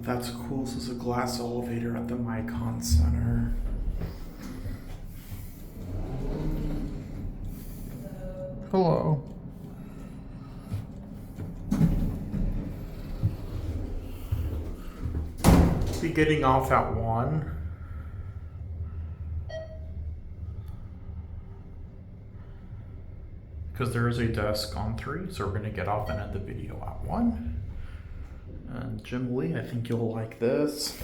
That's cool. This is a glass elevator at the Mycon Center. Hello. Be getting off at 1. Because there is a desk on 3, so we're going to get off and end the video at 1. And Jim Lee, I think you'll like this.